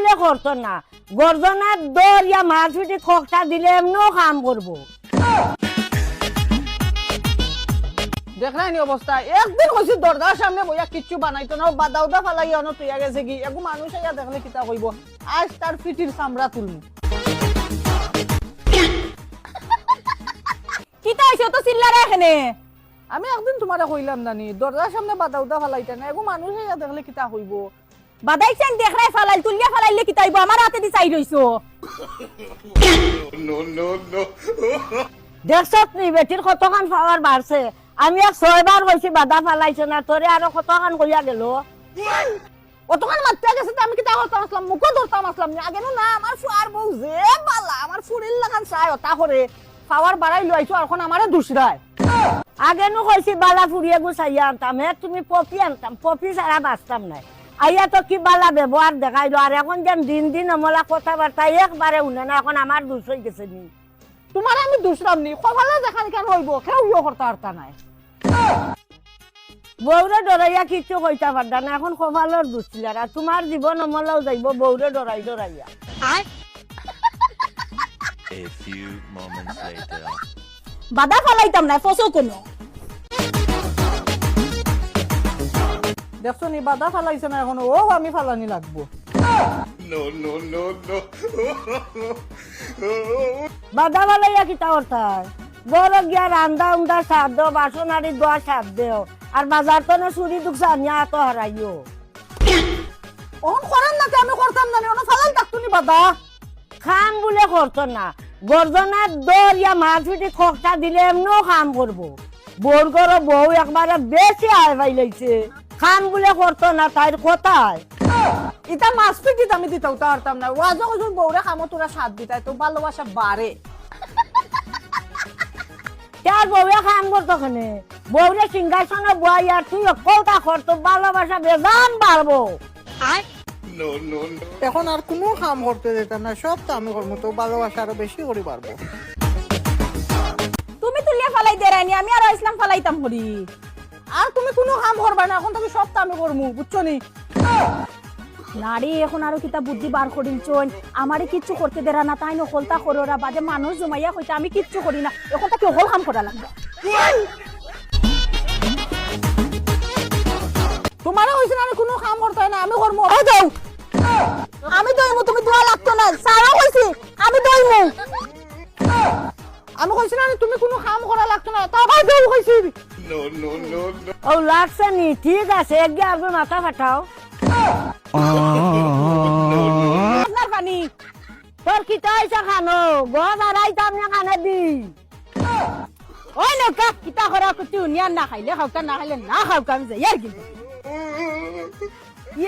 বলে করতো না, গর্জনার দর ইয়া মাছ পিটি খোকটা দিলে এমনও কাম করবো। দেখলাই নি অবস্থা, একদিন কইছি দরজার সামনে বইয়া কিচ্ছু বানাইতো না, বাদা উদা ফালাইয়া অন তুইয়া গেছে কি, এগু মানুষ আইয়া দেখলে কিতা কইব, আজ তার পিটির চামড়া তুলমু। কিতা হইছে তো চিল্লারে এখানে? আমি একদিন তোমারে কইলাম নানি দরজার সামনে বাদা উদা ফালাইতে না, এগু মানুষ আইয়া দেখলে কিতা কইব। বাদাইছেন দেখরাই ফালাইল, তুলিয়া ফালাইলে কিতা হইব? আমার হাতে দি চাই রইছো। দেখছত নি বেটির কতখান পাওয়ার বাড়ছে। আমি এক 6 বার কইছি বাধা ফালাইছে না, তোরে আরো কতখান কইয়া গেল। অতখান মাত্রা গেছে তো আমি কিতা করতাম আসলাম, মুখও ধরতাম আসলাম না আগে না। আমার ফুয়ার বউ যে বালা, আমার ফুরিল লাগান চাই ওটা করে পাওয়ার বাড়াই লইছো, এখন আমারে দুসরায়। আগে নু কইছি বালা ফুরিয়ে গুছাইয়া আনতাম, হে তুমি পপি আনতাম, পপি ছাড়া বাঁচতাম নাই। আইয়া তো কি বালা ব্যবহার দেখাই দো। আর এখন যেন দিন দিন অমলা কথাবার্তা একবারে শুনে না, এখন আমার দুষ হয়ে গেছে নি। তোমার আমি দুসরাম নি, কপালে দেখান কেন হইব, কেউ ইয়ে করতে পারতা নাই। বউরে ডরাইয়া কিচ্ছু কইতা পারতা না, এখন কপালের দুষ ছিল। আর তোমার জীবন অমলাও যাইব বউরে ডরাই ডরাইয়া। A few moments later. বাদা ফালাইতাম না, ফসো কোনো। দেখছো নি বাধা ফালাইছে না, এখন ও আমি ফালানি লাগবো। বাধা বালাইয়া কিতা করতায়? বড় গিয়া রান্দা উন্দা সার দেও, বাসন আড়ি দোয়া সার দেও, আর বাজার তো না চুরি দুকসা নিয়া তো হারাইও। ওহন করেন নাকি আমি করতাম না, ওনা ফালাই থাকতো নি বাধা। খাম বলে করতো না, গর্জনার দর ইয়া মাছ পিটি খোকটা দিলে এমনও কাম করবো। বোর করো বউ একবারে বেশি আয় পাইলাইছে। খাম বলে করতো না, তাই কোথায়? ইটা মাছ পিটিত আমি দিতেও তো পারতাম না, ওয়াজও কইছো বউরে খামো তোরা সাথ দিতাই তো ভালোবাসা বাড়ে। তার বউয়ে কাম করতো কেনে? বউরে সিংহাসনে বয়াই আর তুই কলটা করতো, ভালোবাসা বেজান বাড়বো। এখন আর কোনো কাম করতে দিতাম না, সব তো আমি করবো, তো ভালোবাসা আরো বেশি করে পারবো। তুমি তুলিয়া ফালাই দেরাইনি, আমি আর ইসলাম ফালাইতাম হরি। আর তুমি কোনো কাম করবা না, এখন তুমি সব তো আমি করবো, বুঝছো নি? নারী এখন আরো কিতা বুদ্ধি বার করিল চোন, আমারে কিচ্ছু করতে দেরা না, তাই নকলতা করোরা বাদে মানুষ জমাইয়া কইতা আমি কিচ্ছু করি না, এখন তাকে হল কাম করা লাগবে। তোমারও হয়েছে না, আমি কোনো কাম করতে হয় না, আমি করবো। আমি দইমু, তুমি দোয়া লাগতো না, সারা কইছি আমি দইমু। আমি কইছি না তুমি কোনো কাম করা লাগতো না, তারপর দেউ কইছি। ও লাগছে নি, ঠিক আছে, একগে আর মাথা ফাটাও। আপনার পানি তোর কি তাইছা খানো গজ আড়াইতাম না খানে দি। ওই নৌকা কিতা করা কুতি উনিয়া না খাইলে খাওকা, না খাইলে না খাওকা, আমি যাই আর কি।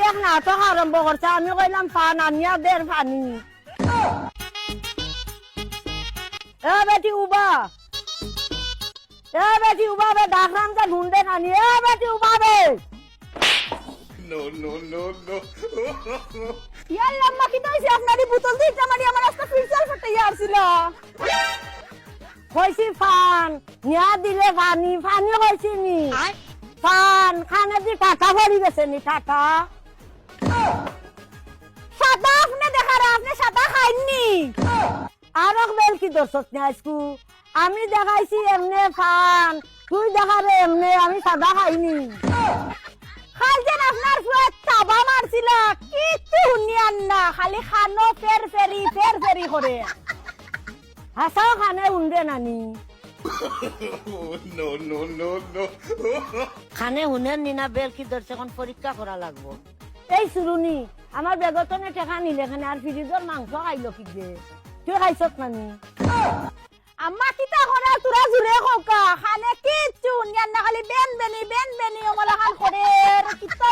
এক নাটক আরম্ভ করছে, আমি কইলাম পান আনিয়া দের পানি। এ বেটি উবা, এ বেটি উবা বে, ডাকরাম যে ঢুন্ডে খানি। এ বেটি উবা বে। ইয়ার লম্বা কিতা হইছে আপনারই বোতল দিতে মারি আমার রাস্তা ফিরচাল ফটাইয়া আসছিল। কইছি ফান নিয়া দিলে পানি, পানি কইছি নি। পান খানে দি টাকা ভরি গেছে নি, টাকা। সাদা আপনি দেখারা, আপনি সাদা খাইনি। আর বেল কি দর্শক নি আজকু? আমি দেখাইছি এমনে ফান, তুই দেখারে এমনে, আমি সাদা খাইনি। খালছেন আপনার ফুয়ে চাবা মারছিল, কিচ্ছু শুনিয়ান না, খালি খানো ফের ফেরি করে। হাসাও খানে উন্ডে নানি। খানে হুনের নিনা বেল কি ধরছে, এখন পরীক্ষা করা লাগবো। এই সুরুনি আমার বেগতনে টেকা নিলে এখানে, আর ফ্রিজের মাংস খাইলো কি যে, তুই খাইছত নানি? আম্মা কিতা করে তোরা জুড়ে খোকা, খানে কিচ্ছু শুনিয়ান না, খালি বেন বেনি অমলা খান করে কিতা